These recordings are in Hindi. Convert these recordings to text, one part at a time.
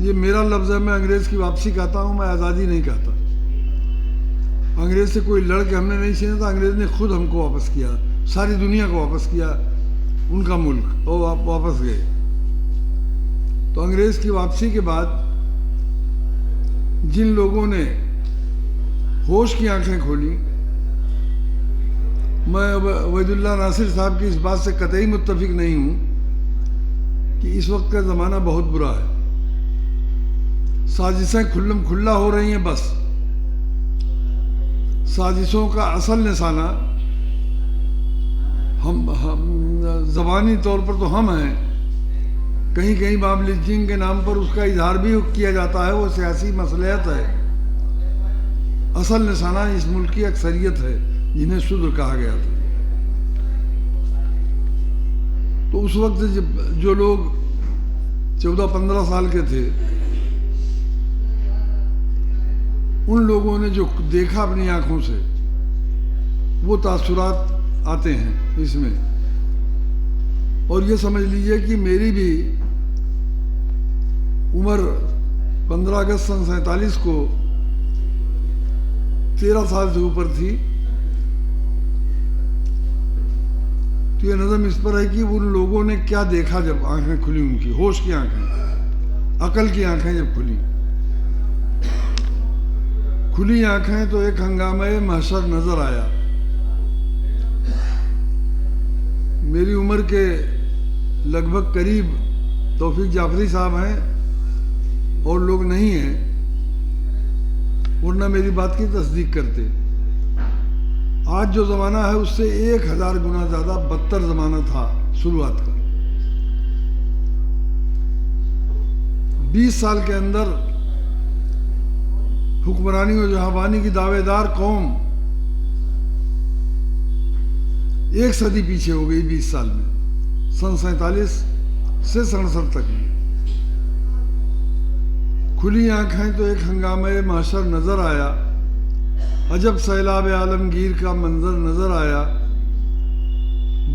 ये मेरा लफ्ज़ है, मैं अंग्रेज़ की वापसी कहता हूँ, मैं आज़ादी नहीं कहता। अंग्रेज़ से कोई लड़ के हमने नहीं छीना था, अंग्रेज़ ने खुद हमको वापस किया, सारी दुनिया को वापस किया, उनका मुल्क, और वापस गए। तो अंग्रेज़ की वापसी के बाद जिन लोगों ने होश की आंखें खोली, मैं वहीदुल्लाह नासिर साहब की इस बात से कतई मुत्तफिक नहीं हूँ कि इस वक्त का ज़माना बहुत बुरा है, साजिशें खुल्लम खुल्ला हो रही हैं। बस साजिशों का असल निशाना हम ज़बानी तौर पर तो हम हैं, कहीं कहीं बाब लिंचिंग के नाम पर उसका इजहार भी किया जाता है, वो सियासी मसलहत है। असल निशाना इस मुल्क की अक्सरियत है जिन्हें शूद्र कहा गया था। तो उस वक्त जो लोग 14-15 साल के थे, उन लोगों ने जो देखा अपनी आंखों से, वो तासुरात आते हैं इसमें। और ये समझ लीजिए कि मेरी भी उम्र 15 अगस्त सन 47 को 13 साल से ऊपर थी। तो ये नज़म इस पर है कि उन लोगों ने क्या देखा जब आंखें खुली, उनकी होश की आंखें, अकल की आंखें जब खुली आंखें, तो एक हंगामे महशर नजर आया। मेरी उम्र के लगभग करीब तौफीक जाफरी साहब हैं और लोग नहीं हैं, वरना मेरी बात की तस्दीक करते। आज जो ज़माना है उससे 1000 गुना ज़्यादा बदतर ज़माना था शुरुआत का। 20 साल के अंदर हुक्मरानी और जहांबानी की दावेदार कौम 1 सदी पीछे हो गई 20 साल में, सन 47 से 67 तक में। खुली आंखें तो एक हंगामे महशर नजर आया, अजब सैलाब आलमगीर का मंजर नजर आया।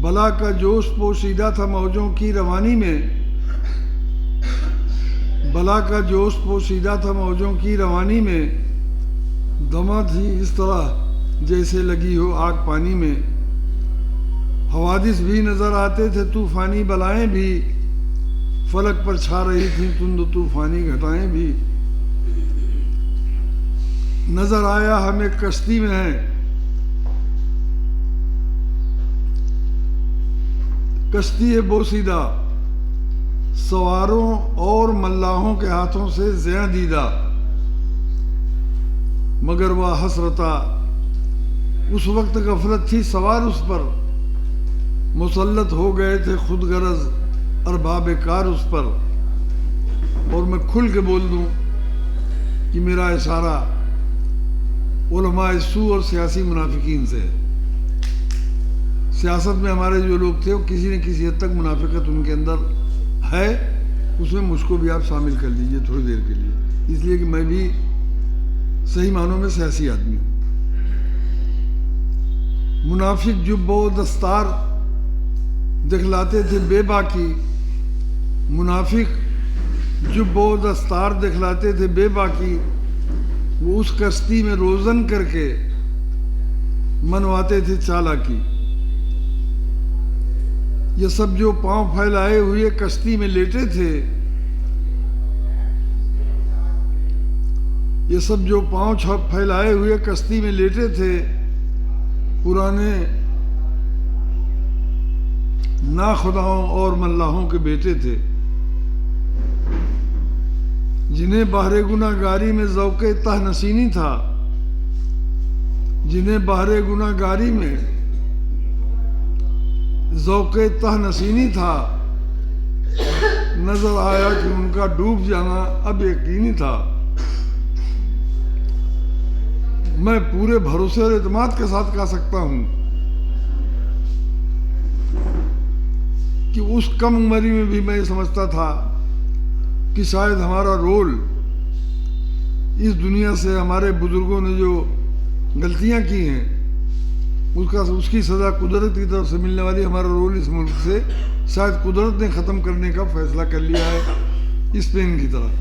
बला का जोश पोशीदा था मौजों की रवानी में, बला का जोश पोशीदा था मौजों की रवानी में। दमा थी इस तरह जैसे लगी हो आग पानी में। हवादिस भी नजर आते थे तूफानी बलाएं भी, फलक पर छा रही थी तुंद तूफानी घटाएं भी। नजर आया हमें कश्ती में है, कश्ती है बोसीदा, सवारों और मल्लाहों के हाथों से ज़िया दीदा। मगर वह हसरता उस वक्त गफलत थी सवार उस पर, मुसल्लत हो गए थे खुद गरज अरबाब कार उस पर। और मैं खुल के बोल दूं कि मेरा इशारा उलमाए सू और सियासी मुनाफिकीन से। सियासत में हमारे जो लोग थे वो किसी न किसी हद तक मुनाफिकत उनके अंदर है, उसमें मुझको भी आप शामिल कर लीजिए थोड़ी देर के लिए, इसलिए कि मैं भी सही मानों में सियासी आदमी हूँ। मुनाफिक जुब्बो दस्तार दिखलाते थे बेबाकी, मुनाफिक जुब्बो दस्तार दिखलाते थे बेबाकी। वो उस कश्ती में रोज़न करके मनवाते थे चालाकी। ये सब जो पांव फैलाए हुए कश्ती में लेटे थे, ये सब जो पांव फैलाए हुए कश्ती में लेटे थे, पुराने नाखुदाओं और मल्लाहों के बेटे थे, जिन्हें बहरे गुनाहगारी में ज़ौक़े तहनसीनी था, जिन्हें बहरे गुनाहगारी में ज़ौक़े तहनसीनी था। नजर आया कि उनका डूब जाना अब यकीनी था। मैं पूरे भरोसे और एतमाद के साथ कह सकता हूं कि उस कम उम्री में भी मैं समझता था कि शायद हमारा रोल इस दुनिया से हमारे बुजुर्गों ने जो गलतियां की हैं उसकी सज़ा कुदरत की तरफ से मिलने वाली, हमारा रोल इस मुल्क से शायद कुदरत ने ख़त्म करने का फैसला कर लिया है, स्पेन की तरह।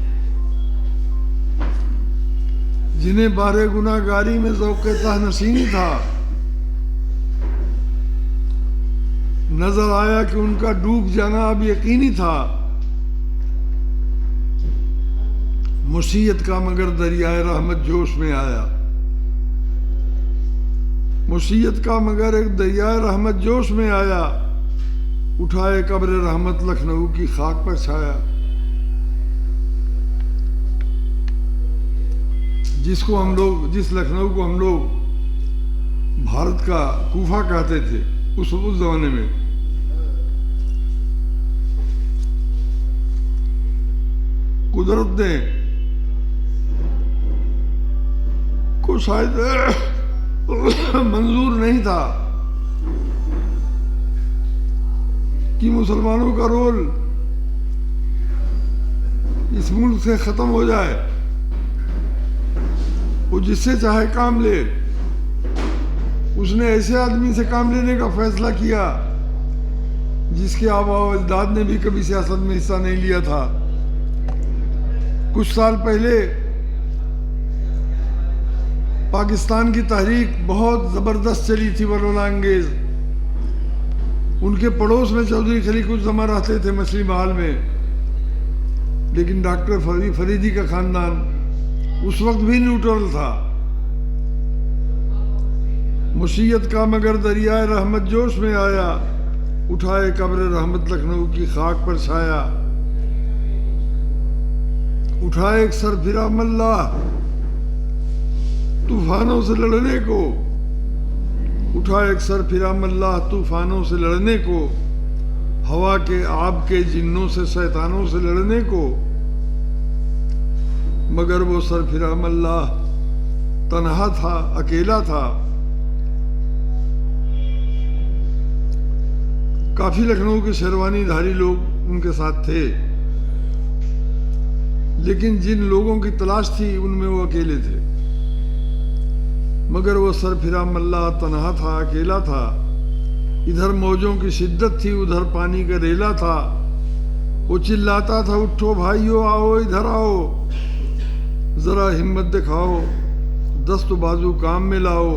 जिन्हें बारे गुनाहगारी में ज़ौक़े तहनसीनी था, नजर आया कि उनका डूब जाना अब यकीनी था। मुसीयत का मगर दरियाए रहमत जोश में आया, मुसीयत का मगर एक दरियाए रहमत जोश में आया। उठाए कब्र रहमत लखनऊ की खाक पर छाया। जिस लखनऊ को हम लोग भारत का कूफा कहते थे उस जमाने में, कुदरत ने को शायद मंजूर नहीं था कि मुसलमानों का रोल इस मुल्क से खत्म हो जाए। वो जिससे चाहे काम ले, उसने ऐसे आदमी से काम लेने का फैसला किया जिसके आबा व अजदाद ने भी कभी सियासत में हिस्सा नहीं लिया था। कुछ साल पहले पाकिस्तान की तहरीक बहुत ज़बरदस्त चली थी, वरना अंगेज। उनके पड़ोस में चौधरी खलीकुज़्ज़मान रहते थे मछली महल में, लेकिन डॉक्टर फरीदी का खानदान उस वक्त भी न्यूट्रल था। मुसीयत का मगर दरियाए रहमत जोश में आया। उठाए कब्र रहमत लखनऊ की खाक पर छाया। उठाए एक सर फिरा मल्लाह तूफानों से लड़ने को। उठाए एक सर फिरा मल्लाह तूफानों से लड़ने को, हवा के आब के जिन्नों से शैतानों से लड़ने को। मगर वो सर फिरा मल्लाह तन्हा था, अकेला था। काफी लखनऊ के शेरवानीधारी लोग उनके साथ थे, लेकिन जिन लोगों की तलाश थी उनमें वो अकेले थे। मगर वो सर फिरा मल्लाह तन्हा था, अकेला था। इधर मौजों की शिद्दत थी, उधर पानी का रेला था। वो चिल्लाता था, उठो भाइयों, आओ इधर आओ, जरा हिम्मत दिखाओ, दस्त बाजू काम में लाओ।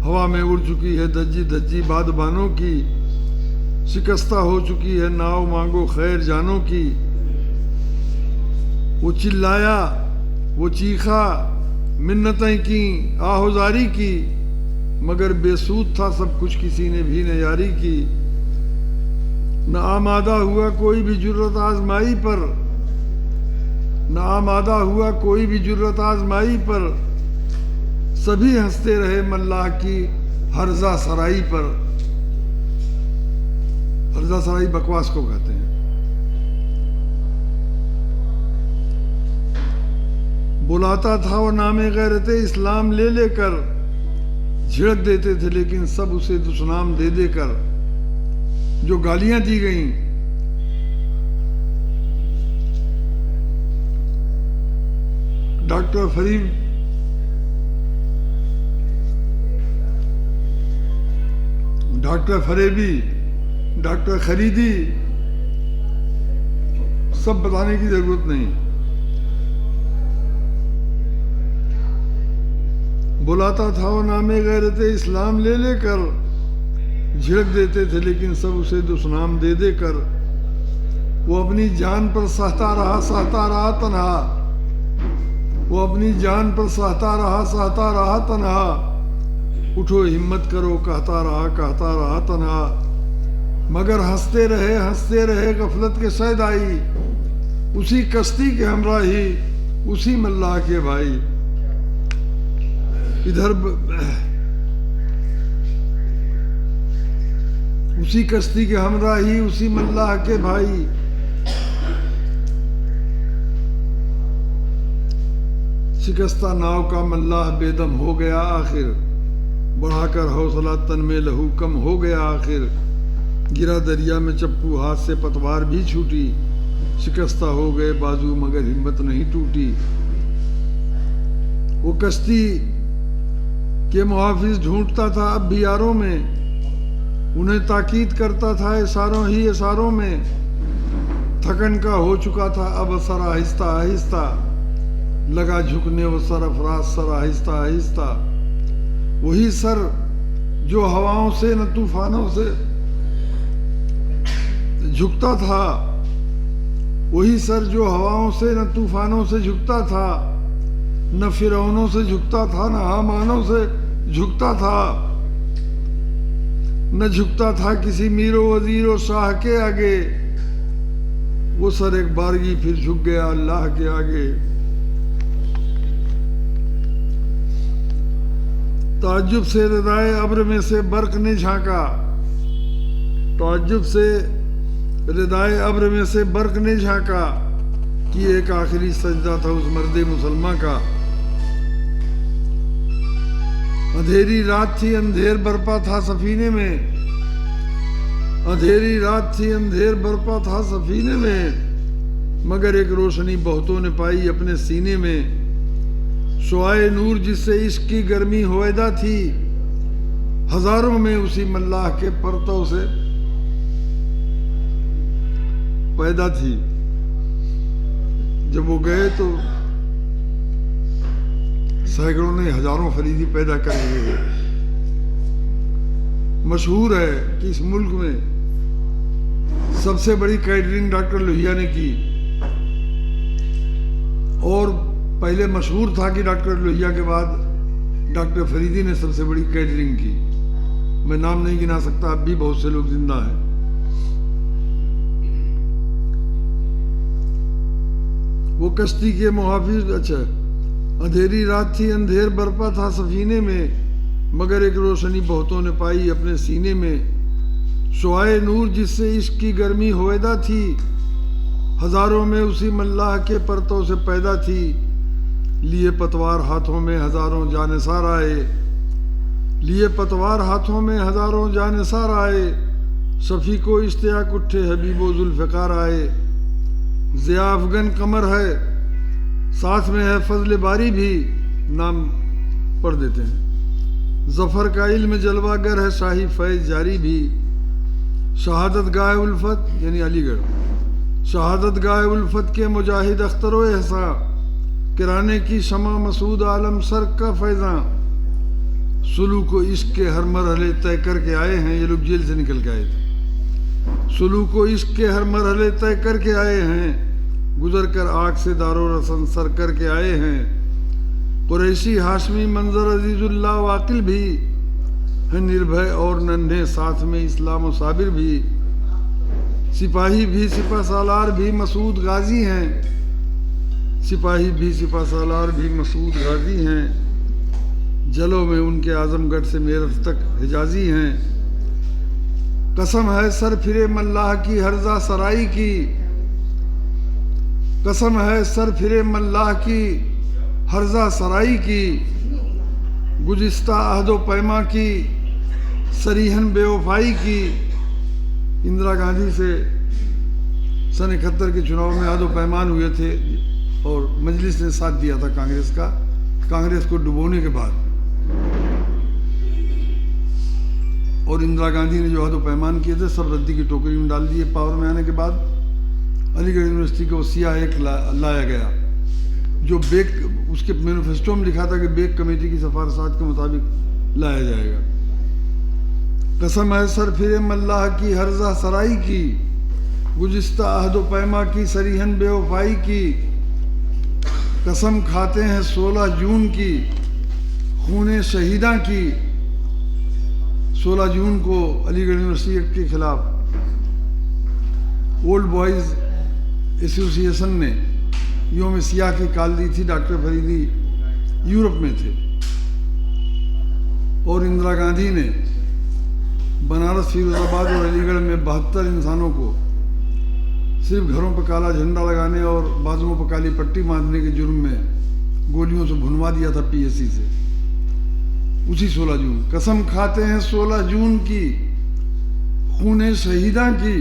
हवा में उड़ चुकी है धज्जी धज्जी बादबानों की, शिकस्ता हो चुकी है नाव, मांगो खैर जानों की। वो चिल्लाया, वो चीखा, मिन्नतें की, आहुजारी की, मगर बेसूद था सब कुछ, किसी ने भी न यारी की। न आमादा हुआ कोई भी जुर्रत आजमाई पर, न आमादा हुआ कोई भी जुर्रत आजमाई पर। सभी हंसते रहे मल्लाह की हर्जा सराई पर। हर्जा सराई बकवास को कहते हैं। बुलाता था वो नामे गैरते इस्लाम ले लेकर, झिड़क देते थे लेकिन सब उसे दुश्मनाम दे देकर। जो गालियां दी गईं, डॉक्टर फरेबी, डॉक्टर खरीदी, सब बताने की जरूरत नहीं। बुलाता था वो नामे गैरते इस्लाम ले लेकर, झिड़क देते थे लेकिन सब उसे दुश्मनाम दे देकर। वो अपनी जान पर सहता रहा तन्हा। वो अपनी जान पर सहता रहा तन्हा। उठो हिम्मत करो, कहता रहा तन्हा। मगर हंसते रहे गफलत के सैदाई, उसी कश्ती के हमराही, उसी मल्लाह के भाई। इधर उसी कश्ती के हमराही, उसी मल्लाह के भाई। शिकस्ता नाव का मल्लाह बेदम हो गया आखिर, बढ़ाकर हौसला तन में लहू कम हो गया आखिर। गिरा दरिया में चप्पू, हाथ से पतवार भी छूटी। शिकस्ता हो गए बाजू मगर हिम्मत नहीं टूटी। वो कश्ती के मुहाफिज ढूंढता था अब भी यारों में, उन्हें ताकीद करता था इशारों में। थकन का हो चुका था अब असर आहिस्ता आहिस्ता। लगा झुकने वो सरफराज सर आहिस्ता आहिस्ता। वही सर जो हवाओं से न तूफानों से झुकता था, वही सर जो हवाओं से न तूफानों से झुकता था, न फिरौनों से झुकता था, न हामानों से झुकता था, न झुकता था किसी मीरो वजीरो शाह के आगे। वो सर एक बारगी फिर झुक गया अल्लाह के आगे। ताज्जुब से रिदाए अब्र में से बर्क ने झांका, ताज्जुब से रिदाए अब्र में से बर्क ने झांका कि एक आखिरी सजदा था उस मर्दे मुसलमान का। अंधेरी रात थी अंधेर बरपा था सफीने में, अंधेरी रात थी अंधेर बरपा था सफीने में, मगर एक रोशनी बहुतों ने पाई अपने सीने में। शुआए नूर जिससे इश्क की गर्मी होयदा थी, हजारों में उसी मल्लाह के परतों से पैदा थी। जब वो गए तो सैकड़ों ने हजारों फरीदी पैदा कर लिए। मशहूर है कि इस मुल्क में सबसे बड़ी कैटरिंग डॉक्टर लोहिया ने की, और पहले मशहूर था कि डॉक्टर लोहिया के बाद डॉक्टर फरीदी ने सबसे बड़ी कैटरिंग की। मैं नाम नहीं गिना सकता, अब भी बहुत से लोग जिंदा हैं। वो कश्ती के मुहाफिज, अच्छा, अंधेरी रात थी अंधेर बरपा था सफीने में, मगर एक रोशनी बहुतों ने पाई अपने सीने में। शुआए नूर जिससे इश्क की गर्मी होयदा थी, हजारों में उसी मल्लाह के परतों से पैदा थी। लिए पतवार हाथों में हजारों जानिसार आए, लिए पतवार हाथों में हजारों जानिसार आए, शफी को इश्तियाक उठे हबीबो जुल्फ़िकार आए। ज़िया अफ़गन कमर है, साथ में है फजल बारी भी, नाम पढ़ देते हैं। जफ़र का इल्म जलवागर है शाही फैज़ जारी भी। शहादत गाह उल्फत यानी अलीगढ़, शहादत गाह उल्फत के मुजाहिद अख्तर एहसा, किराने की शमा मसूद आलम सर का फैज़ा। सुलू को इश्क के हर मरहले तय करके आए हैं, ये लोग जेल से निकल के आए थे। सुलू को इश्क के हर मरहले तय करके आए हैं, गुजर कर आग से दारो रसन सर करके आए हैं। कुरैशी हाशमी मंजर अजीजुल्लाह वाकिल भी है निर्भय और नन्हे, साथ में इस्लाम और साबिर भी। सिपाही भी सिपा सालार भी मसूद गाजी हैं, सिपाही भी सिपा सालार भी मसूद गाजी हैं। जलों में उनके आजमगढ़ से मेरठ तक हिजाजी हैं। कसम है सर फिरे मल्लाह की हर्जा सराई की, कसम है सर फिरे मल्लाह की हर्जा सराई की। गुज़िश्ता अहदो पैमा की सरीहन बेवफाई की। इंदिरा गांधी से सन 71 के चुनाव में अहदो पैमान हुए थे और मजलिस ने साथ दिया था कांग्रेस का, कांग्रेस को डुबोने के बाद। और इंदिरा गांधी ने जो अहदो पैमान किए थे सब रद्दी की टोकरी में डाल दिए। पावर में आने के बाद अलीगढ़ यूनिवर्सिटी को सिया एक लाया गया, जो बेक उसके मैनिफेस्टो में लिखा था कि बेक कमेटी की सिफारिशात के मुताबिक लाया जाएगा। कसम है सर फिरे मल्लाह की हर्जा सराई की, गुज़िश्ता अहदो पैमा की सरीहन बेवफाई की। कसम खाते हैं 16 जून की खूने शहीदा की। 16 जून को अलीगढ़ यूनिवर्सिटी के खिलाफ ओल्ड बॉयज़ एसोसिएशन ने योम सियाह की काल दी थी। डॉक्टर फरीदी यूरोप में थे और इंदिरा गांधी ने बनारस, फिरोजाबाद और अलीगढ़ में 72 इंसानों को सिर्फ घरों पर काला झंडा लगाने और बाजुओं पर काली पट्टी बांधने के जुर्म में गोलियों से भुनवा दिया था पीएससी से, उसी 16 जून। कसम खाते हैं 16 जून की खूने शहीदा की,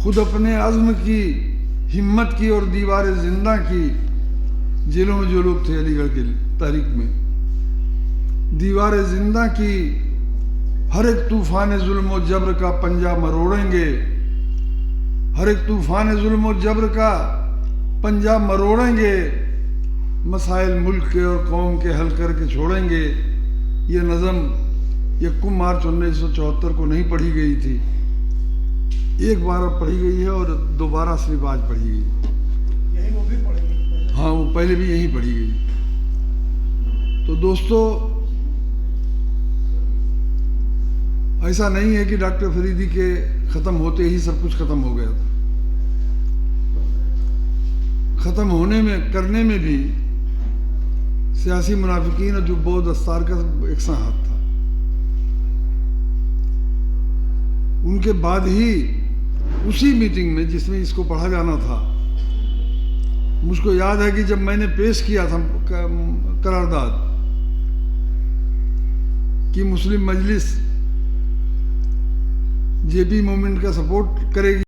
खुद अपने अज़्म की, हिम्मत की और दीवार जिंदा की। जेलों में जो लोग थे अलीगढ़ के तारीख में, दीवार जिंदा की। हर एक तूफान जुल्म और जबर का पंजा मरोड़ेंगे, हर एक तूफान जुल्म और जबर का पंजा मरोड़ेंगे। मसाइल मुल्क के और कौम के हल करके छोड़ेंगे। ये नज़म 1 मार्च 1974 को नहीं पढ़ी गई थी, एक बार अब पढ़ी गई है और दोबारा सिर्फ आज पढ़ी गई। यही वो भी पढ़ेंगे। हाँ, वो पहले भी यहीं पढ़ी गई। तो दोस्तों, ऐसा नहीं है कि डॉक्टर फरीदी के ख़त्म होते ही सब कुछ ख़त्म हो गया था। ख़त्म होने में, करने में भी सियासी मुनाफिकीन और जुब्बो दस्तार का एक सा हाथ था। उनके बाद ही उसी मीटिंग में जिसमें इसको पढ़ा जाना था, मुझको याद है कि जब मैंने पेश किया था करारदाद कि मुस्लिम मजलिस जेपी मूवमेंट का सपोर्ट करेगी,